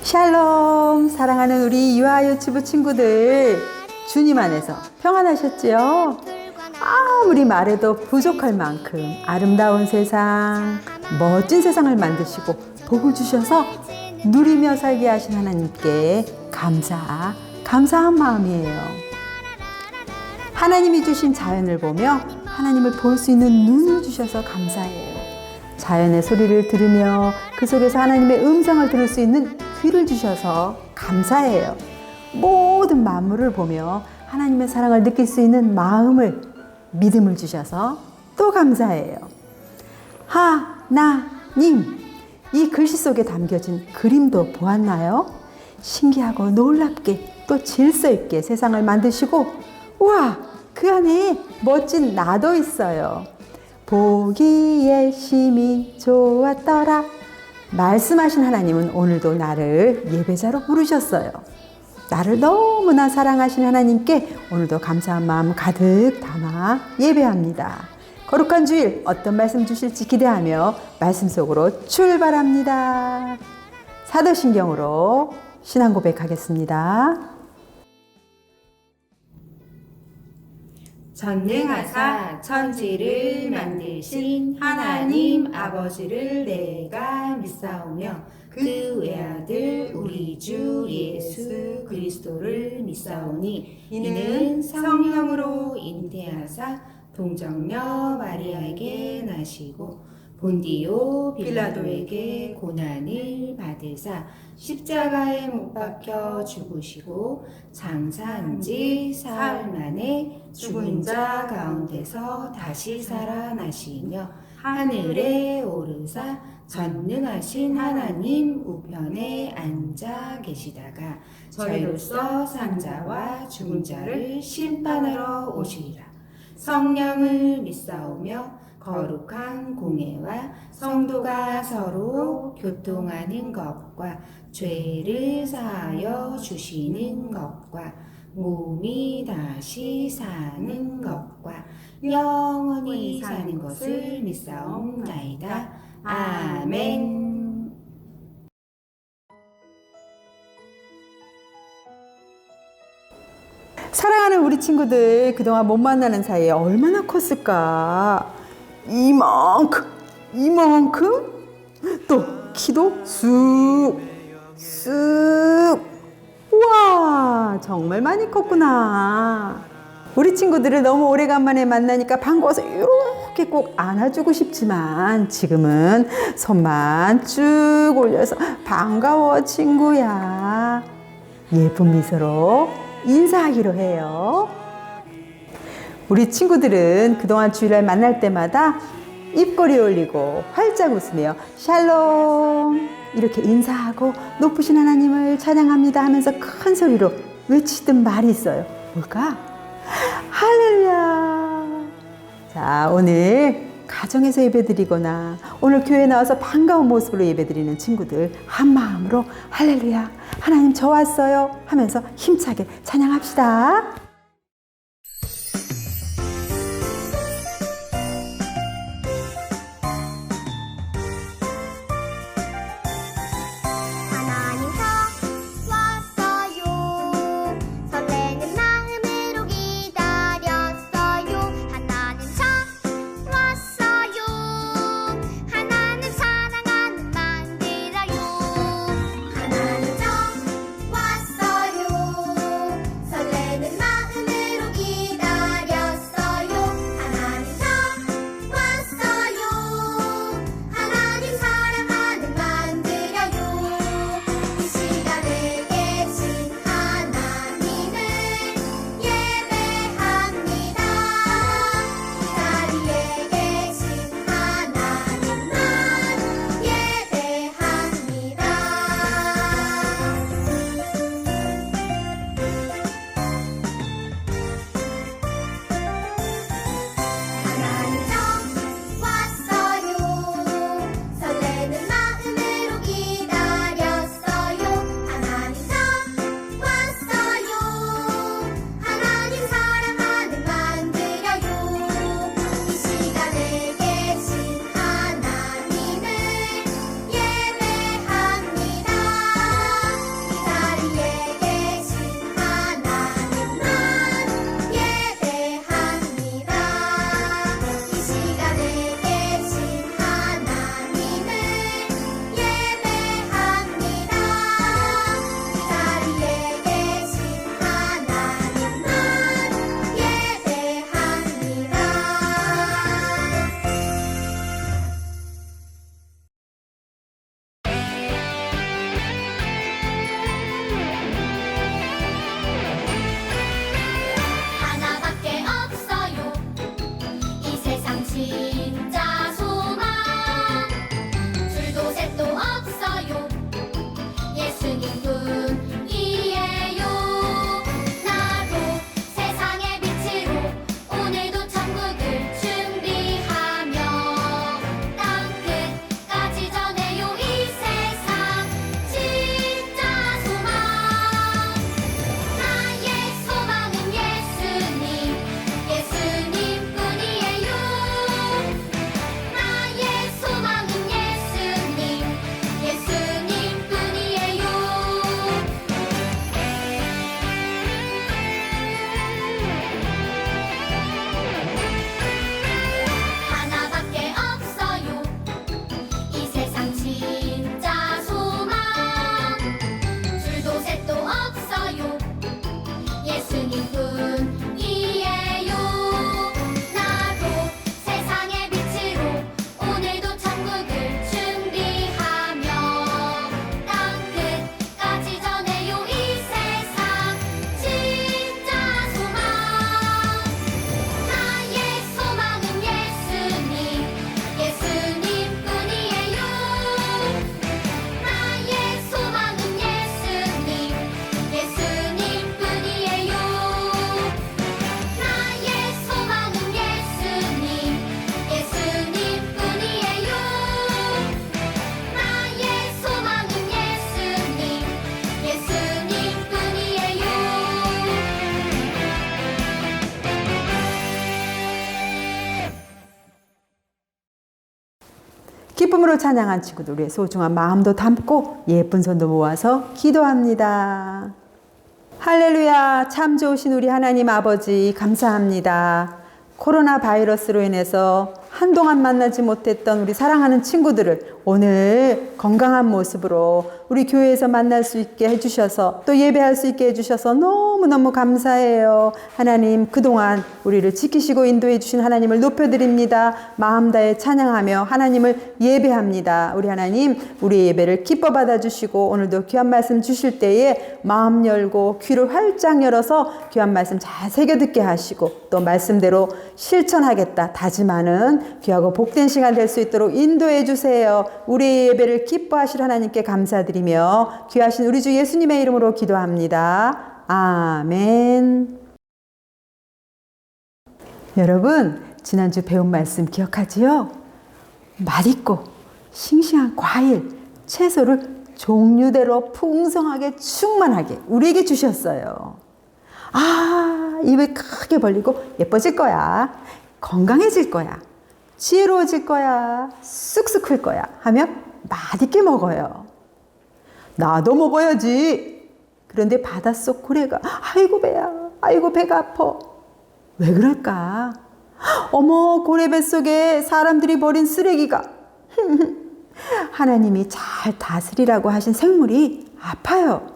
샬롬, 사랑하는 우리 유아 유튜브 친구들, 주님 안에서 평안하셨지요? 아무리 말해도 부족할 만큼 아름다운 세상, 멋진 세상을 만드시고 복을 주셔서 누리며 살게 하신 하나님께 감사한 마음이에요. 하나님이 주신 자연을 보며 하나님을 볼 수 있는 눈을 주셔서 감사해요. 자연의 소리를 들으며 그 속에서 하나님의 음성을 들을 수 있는 귀를 주셔서 감사해요. 모든 만물을 보며 하나님의 사랑을 느낄 수 있는 마음을, 믿음을 주셔서 또 감사해요. 하나님, 이 글씨 속에 담겨진 그림도 보았나요? 신기하고 놀랍게 또 질서 있게 세상을 만드시고, 우와, 그 안에 멋진 나도 있어요. 보기에 심히 좋았더라. 말씀하신 하나님은 오늘도 나를 예배자로 부르셨어요. 나를 너무나 사랑하신 하나님께 오늘도 감사한 마음 가득 담아 예배합니다. 거룩한 주일 어떤 말씀 주실지 기대하며 말씀 속으로 출발합니다. 사도신경으로 신앙 고백하겠습니다. 전능하사 천지를 만드신 하나님 아버지를 내가 믿사오며 그 외아들 우리 주 예수 그리스도를 믿사오니 이는 성령으로 잉태하사 동정녀 마리아에게 나시고 본디오 빌라도에게 고난을 받으사 십자가에 못 박혀 죽으시고 장사한 지 사흘 만에 죽은 자 가운데서 다시 살아나시며 하늘에 오르사 전능하신 하나님 우편에 앉아 계시다가 저희로서 산자와 죽은 자를 심판하러 오시리라. 성령을 믿사오며 거룩한 공회와 성도가 서로 교통하는 것과 죄를 사하여 주시는 것과 몸이 다시 사는 것과 영원히 사는 것을 믿사옵나이다. 아멘. 사랑하는 우리 친구들, 그동안 못 만나는 사이에 얼마나 컸을까? 이만큼? 또 키도 쑥 우와, 정말 많이 컸구나. 우리 친구들을 너무 오래간만에 만나니까 반가워서 이렇게 꼭 안아주고 싶지만 지금은 손만 쭉 올려서 반가워 친구야, 예쁜 미소로 인사하기로 해요. 우리 친구들은 그동안 주일날 만날 때마다 입꼬리 올리고 활짝 웃으며 샬롬 이렇게 인사하고 높으신 하나님을 찬양합니다 하면서 큰 소리로 외치던 말이 있어요. 뭘까? 할렐루야. 자, 오늘 가정에서 예배드리거나 오늘 교회에 나와서 반가운 모습으로 예배드리는 친구들 한 마음으로 할렐루야, 하나님 저 왔어요 하면서 힘차게 찬양합시다. 하나님 저 왔어요. 설레는 마음 기쁨으로 찬양한 친구들, 우리의 소중한 마음도 담고 예쁜 손도 모아서 기도합니다. 할렐루야. 참 좋으신 우리 하나님 아버지 감사합니다. 코로나 바이러스로 인해서 한동안 만나지 못했던 우리 사랑하는 친구들을 오늘 건강한 모습으로 우리 교회에서 만날 수 있게 해주셔서 또 예배할 수 있게 해주셔서 너무너무 감사해요. 하나님, 그동안 우리를 지키시고 인도해 주신 하나님을 높여드립니다. 마음 다해 찬양하며 하나님을 예배합니다. 우리 하나님, 우리의 예배를 기뻐 받아주시고 오늘도 귀한 말씀 주실 때에 마음 열고 귀를 활짝 열어서 귀한 말씀 잘 새겨 듣게 하시고 또 말씀대로 실천하겠다 다짐하는 귀하고 복된 시간 될 수 있도록 인도해 주세요. 우리의 예배를 기뻐하실 하나님께 감사드리며 귀하신 우리 주 예수님의 이름으로 기도합니다. 아멘. 여러분, 지난주 배운 말씀 기억하지요? 맛있고 싱싱한 과일, 채소를 종류대로 풍성하게 충만하게 우리에게 주셨어요. 아, 입을 크게 벌리고 예뻐질 거야. 건강해질 거야. 지혜로워질 거야. 쑥쑥 클 거야. 하면 맛있게 먹어요. 나도 먹어야지. 그런데 바닷속 고래가 아이고 배야. 아이고 배가 아파. 왜 그럴까? 어머, 고래 뱃속에 사람들이 버린 쓰레기가 하나님이 잘 다스리라고 하신 생물이 아파요.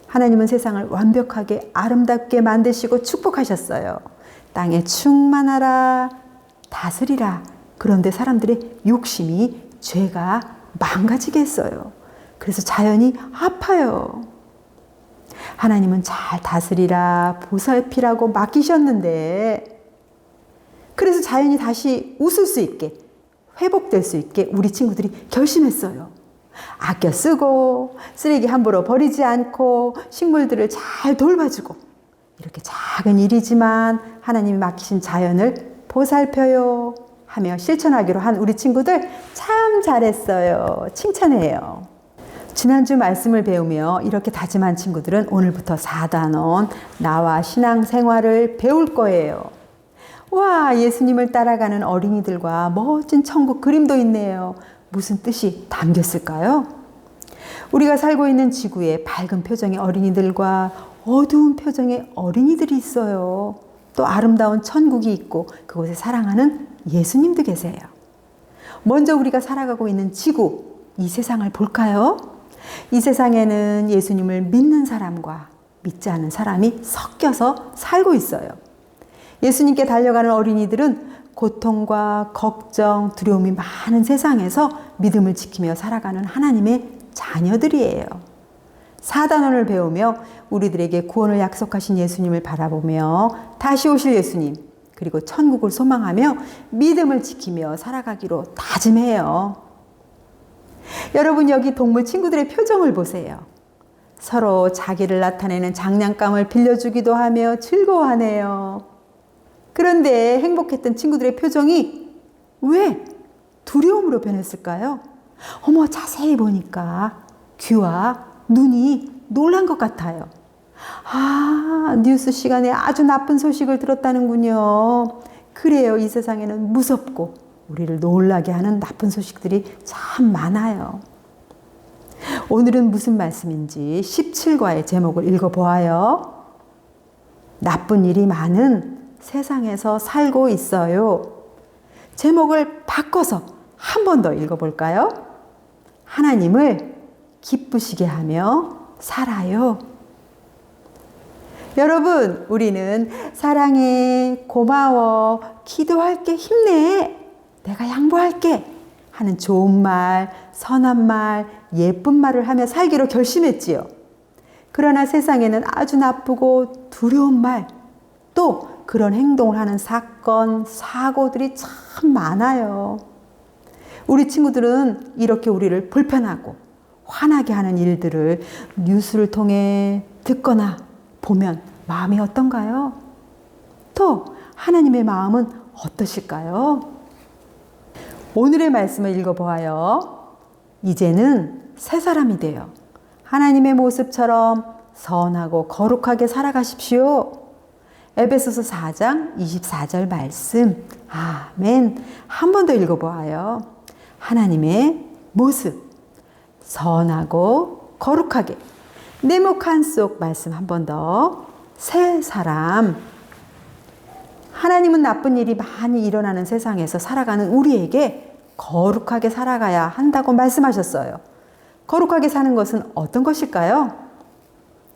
하나님은 세상을 완벽하게 아름답게 만드시고 축복하셨어요. 땅에 충만하라, 다스리라. 그런데 사람들의 욕심이 죄가 망가지게 했어요. 그래서 자연이 아파요. 하나님은 잘 다스리라, 보살피라고 맡기셨는데 그래서 자연이 다시 웃을 수 있게, 회복될 수 있게 우리 친구들이 결심했어요. 아껴 쓰고 쓰레기 함부로 버리지 않고 식물들을 잘 돌봐주고 이렇게 작은 일이지만 하나님이 맡기신 자연을 보살펴요 하며 실천하기로 한 우리 친구들 참 잘했어요. 칭찬해요. 지난주 말씀을 배우며 이렇게 다짐한 친구들은 오늘부터 4단원 나와 신앙생활을 배울 거예요. 와, 예수님을 따라가는 어린이들과 멋진 천국 그림도 있네요. 무슨 뜻이 담겼을까요? 우리가 살고 있는 지구에 밝은 표정의 어린이들과 어두운 표정의 어린이들이 있어요. 또 아름다운 천국이 있고 그곳에 사랑하는 예수님도 계세요. 먼저 우리가 살아가고 있는 지구, 이 세상을 볼까요? 이 세상에는 예수님을 믿는 사람과 믿지 않는 사람이 섞여서 살고 있어요. 예수님께 달려가는 어린이들은 고통과 걱정, 두려움이 많은 세상에서 믿음을 지키며 살아가는 하나님의 자녀들이에요. 4단원을 배우며 우리들에게 구원을 약속하신 예수님을 바라보며 다시 오실 예수님, 그리고 천국을 소망하며 믿음을 지키며 살아가기로 다짐해요. 여러분, 여기 동물 친구들의 표정을 보세요. 서로 자기를 나타내는 장난감을 빌려주기도 하며 즐거워하네요. 그런데 행복했던 친구들의 표정이 왜 두려움으로 변했을까요? 어머, 자세히 보니까 귀와 눈이 놀란 것 같아요. 아, 뉴스 시간에 아주 나쁜 소식을 들었다는군요. 그래요, 이 세상에는 무섭고 우리를 놀라게 하는 나쁜 소식들이 참 많아요. 오늘은 무슨 말씀인지 17과의 제목을 읽어보아요. 나쁜 일이 많은 세상에서 살고 있어요. 제목을 바꿔서 한 번 더 읽어볼까요? 하나님을 기쁘시게 하며 살아요. 여러분, 우리는 사랑해, 고마워, 기도할게, 힘내, 내가 양보할게 하는 좋은 말, 선한 말, 예쁜 말을 하며 살기로 결심했지요. 그러나 세상에는 아주 나쁘고 두려운 말, 또 그런 행동을 하는 사건, 사고들이 참 많아요. 우리 친구들은 이렇게 우리를 불편하고 화나게 하는 일들을 뉴스를 통해 듣거나 보면 마음이 어떤가요? 또 하나님의 마음은 어떠실까요? 오늘의 말씀을 읽어보아요. 이제는 새 사람이 되어 하나님의 모습처럼 선하고 거룩하게 살아가십시오. 에베소서 4장 24절 말씀. 아멘. 한 번 더 읽어보아요. 하나님의 모습, 선하고 거룩하게. 네모칸 속 말씀 한 번 더. 새 사람. 하나님은 나쁜 일이 많이 일어나는 세상에서 살아가는 우리에게 거룩하게 살아가야 한다고 말씀하셨어요. 거룩하게 사는 것은 어떤 것일까요?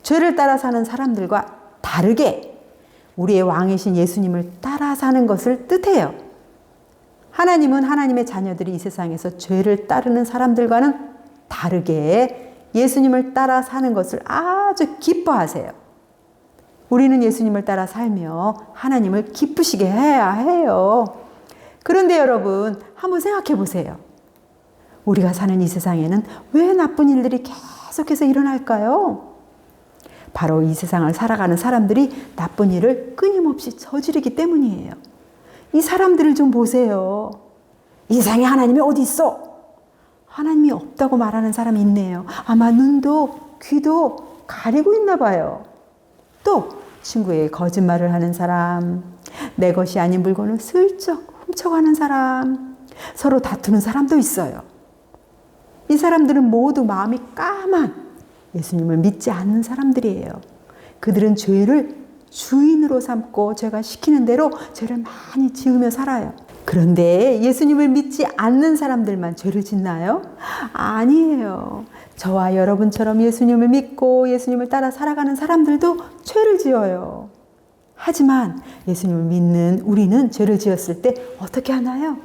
죄를 따라 사는 사람들과 다르게 우리의 왕이신 예수님을 따라 사는 것을 뜻해요. 하나님은 하나님의 자녀들이 이 세상에서 죄를 따르는 사람들과는 다르게 예수님을 따라 사는 것을 아주 기뻐하세요. 우리는 예수님을 따라 살며 하나님을 기쁘시게 해야 해요. 그런데 여러분, 한번 생각해 보세요. 우리가 사는 이 세상에는 왜 나쁜 일들이 계속해서 일어날까요? 바로 이 세상을 살아가는 사람들이 나쁜 일을 끊임없이 저지르기 때문이에요. 이 사람들을 좀 보세요. 이 세상에 하나님이 어디 있어? 하나님이 없다고 말하는 사람이 있네요. 아마 눈도 귀도 가리고 있나 봐요. 또 친구에게 거짓말을 하는 사람, 내 것이 아닌 물건을 슬쩍 훔쳐가는 사람, 서로 다투는 사람도 있어요. 이 사람들은 모두 마음이 까만 예수님을 믿지 않는 사람들이에요. 그들은 죄를 주인으로 삼고 죄가 시키는 대로 죄를 많이 지으며 살아요. 그런데 예수님을 믿지 않는 사람들만 죄를 짓나요? 아니에요. 저와 여러분처럼 예수님을 믿고 예수님을 따라 살아가는 사람들도 죄를 지어요. 하지만 예수님을 믿는 우리는 죄를 지었을 때 어떻게 하나요?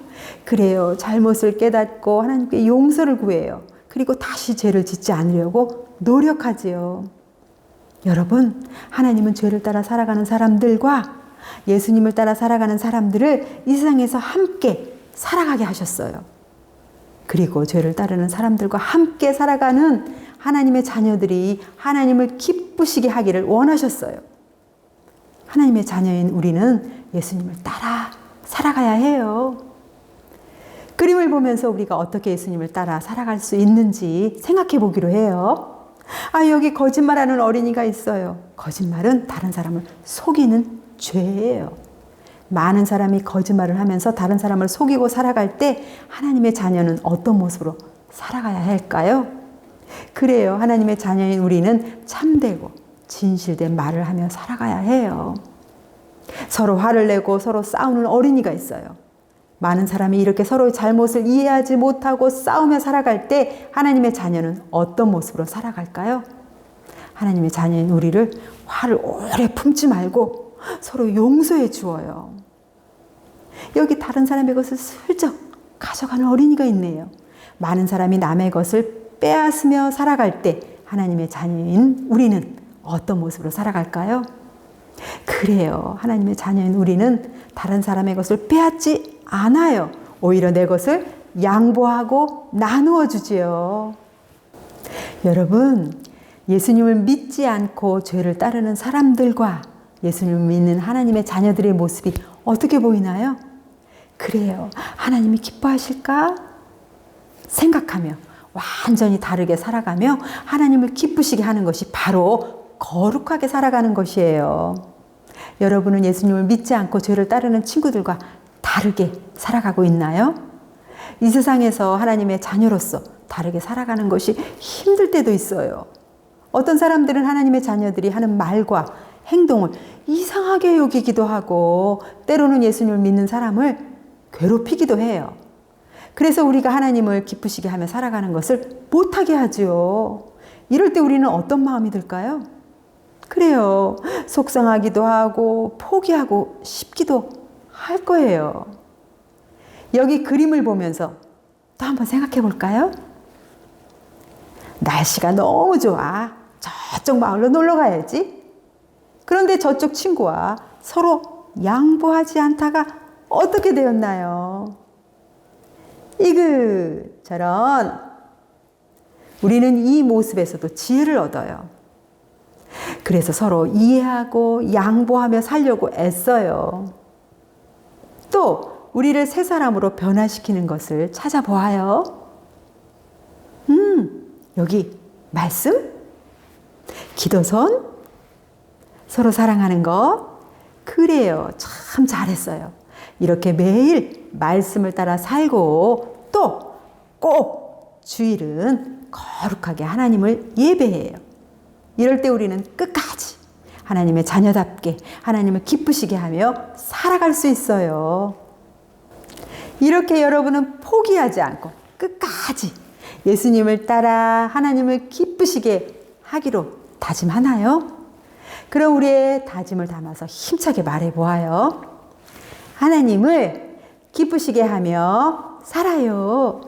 그래요. 잘못을 깨닫고 하나님께 용서를 구해요. 그리고 다시 죄를 짓지 않으려고 노력하지요. 여러분, 하나님은 죄를 따라 살아가는 사람들과 예수님을 따라 살아가는 사람들을 이 세상에서 함께 살아가게 하셨어요. 그리고 죄를 따르는 사람들과 함께 살아가는 하나님의 자녀들이 하나님을 기쁘시게 하기를 원하셨어요. 하나님의 자녀인 우리는 예수님을 따라 살아가야 해요. 그림을 보면서 우리가 어떻게 예수님을 따라 살아갈 수 있는지 생각해 보기로 해요. 여기 거짓말하는 어린이가 있어요. 거짓말은 다른 사람을 속이는 죄예요. 많은 사람이 거짓말을 하면서 다른 사람을 속이고 살아갈 때 하나님의 자녀는 어떤 모습으로 살아가야 할까요? 그래요. 하나님의 자녀인 우리는 참되고 진실된 말을 하며 살아가야 해요. 서로 화를 내고 서로 싸우는 어린이가 있어요. 많은 사람이 이렇게 서로의 잘못을 이해하지 못하고 싸우며 살아갈 때 하나님의 자녀는 어떤 모습으로 살아갈까요? 하나님의 자녀인 우리를 화를 오래 품지 말고 서로 용서해 주어요. 여기 다른 사람의 것을 슬쩍 가져가는 어린이가 있네요. 많은 사람이 남의 것을 빼앗으며 살아갈 때 하나님의 자녀인 우리는 어떤 모습으로 살아갈까요? 그래요. 하나님의 자녀인 우리는 다른 사람의 것을 빼앗지 않아요. 오히려 내 것을 양보하고 나누어 주지요. 여러분, 예수님을 믿지 않고 죄를 따르는 사람들과 예수님을 믿는 하나님의 자녀들의 모습이 어떻게 보이나요? 그래요. 하나님이 기뻐하실까? 생각하며 완전히 다르게 살아가며 하나님을 기쁘시게 하는 것이 바로 거룩하게 살아가는 것이에요. 여러분은 예수님을 믿지 않고 죄를 따르는 친구들과 다르게 살아가고 있나요? 이 세상에서 하나님의 자녀로서 다르게 살아가는 것이 힘들 때도 있어요. 어떤 사람들은 하나님의 자녀들이 하는 말과 행동을 이상하게 여기기도 하고 때로는 예수님을 믿는 사람을 괴롭히기도 해요. 그래서 우리가 하나님을 기쁘시게 하며 살아가는 것을 못하게 하지요. 이럴 때 우리는 어떤 마음이 들까요? 그래요. 속상하기도 하고 포기하고 싶기도 할 거예요. 여기 그림을 보면서 또 한번 생각해 볼까요? 날씨가 너무 좋아. 저쪽 마을로 놀러 가야지. 그런데 저쪽 친구와 서로 양보하지 않다가 어떻게 되었나요? 저런. 우리는 이 모습에서도 지혜를 얻어요. 그래서 서로 이해하고 양보하며 살려고 애써요. 또 우리를 새 사람으로 변화시키는 것을 찾아보아요. 여기 말씀, 기도선, 서로 사랑하는 것. 그래요. 참 잘했어요. 이렇게 매일 말씀을 따라 살고 또 꼭 주일은 거룩하게 하나님을 예배해요. 이럴 때 우리는 끝까지 하나님의 자녀답게 하나님을 기쁘시게 하며 살아갈 수 있어요. 이렇게 여러분은 포기하지 않고 끝까지 예수님을 따라 하나님을 기쁘시게 하기로 다짐하나요? 그럼 우리의 다짐을 담아서 힘차게 말해보아요. 하나님을 기쁘시게 하며 살아요.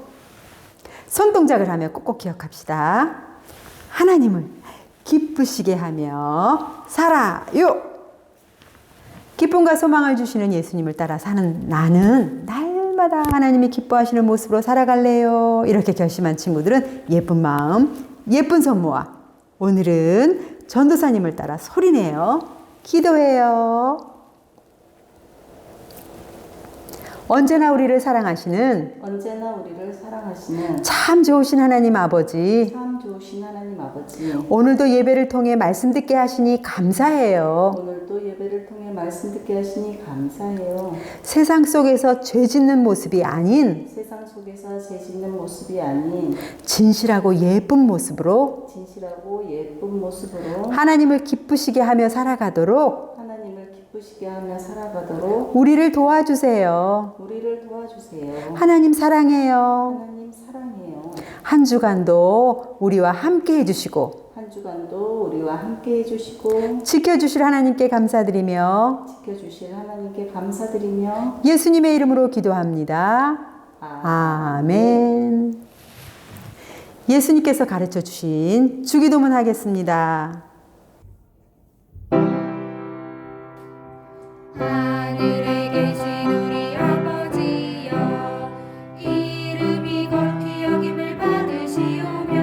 손동작을 하며 꼭꼭 기억합시다. 하나님을 기쁘시게 하며 살아요. 기쁨과 소망을 주시는 예수님을 따라 사는 나는 날마다 하나님이 기뻐하시는 모습으로 살아갈래요. 이렇게 결심한 친구들은 예쁜 마음, 예쁜 손 모아 오늘은 전도사님을 따라 소리내어 기도해요. 언제나 우리를 사랑하시는 참 좋으신 하나님 아버지, 오늘도 예배를 통해 말씀 듣게 하시니 감사해요. 세상 속에서 죄 짓는 모습이 아닌 진실하고 예쁜 모습으로 하나님을 기쁘시게 하며 살아가도록 우리를 도와주세요. 하나님 사랑해요. 한 주간도 우리와 함께 해주시고 지켜주실 하나님께 감사드리며 예수님의 이름으로 기도합니다. 아멘. 예수님께서 가르쳐 주신 주기도문 하겠습니다. 하늘에 계신 우리 아버지여, 이름이 거룩히 여김을 받으시오며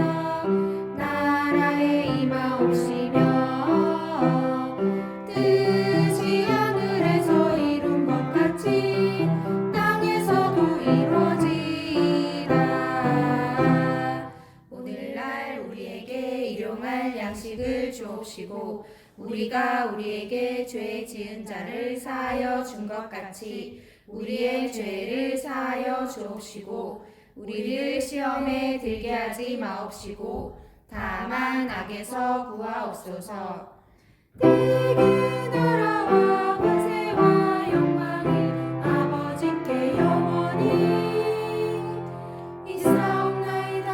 나라에 임하옵시며 뜻이 하늘에서 이룬 것 같이 땅에서도 이루어지이다. 오늘날 우리에게 일용할 양식을 주옵시고 우리가 우리에게 죄 지은 자를 사하여 준 것 같이 우리의 죄를 사하여 주옵시고 우리를 시험에 들게 하지 마옵시고 다만 악에서 구하옵소서. 내게 나라와 권세와 영광이 아버지께 영원히 있사옵나이다.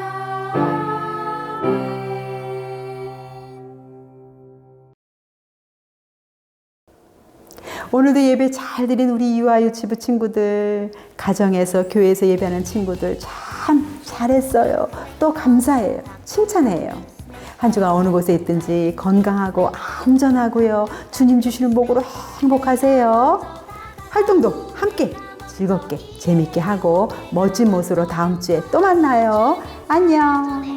아멘. 오늘도 예배 잘 드린 우리 유아 유치부 친구들, 가정에서 교회에서 예배하는 친구들 참 잘했어요. 또 감사해요. 칭찬해요. 한 주간 어느 곳에 있든지 건강하고 안전하고요. 주님 주시는 복으로 행복하세요. 활동도 함께 즐겁게 재밌게 하고 멋진 모습으로 다음 주에 또 만나요. 안녕.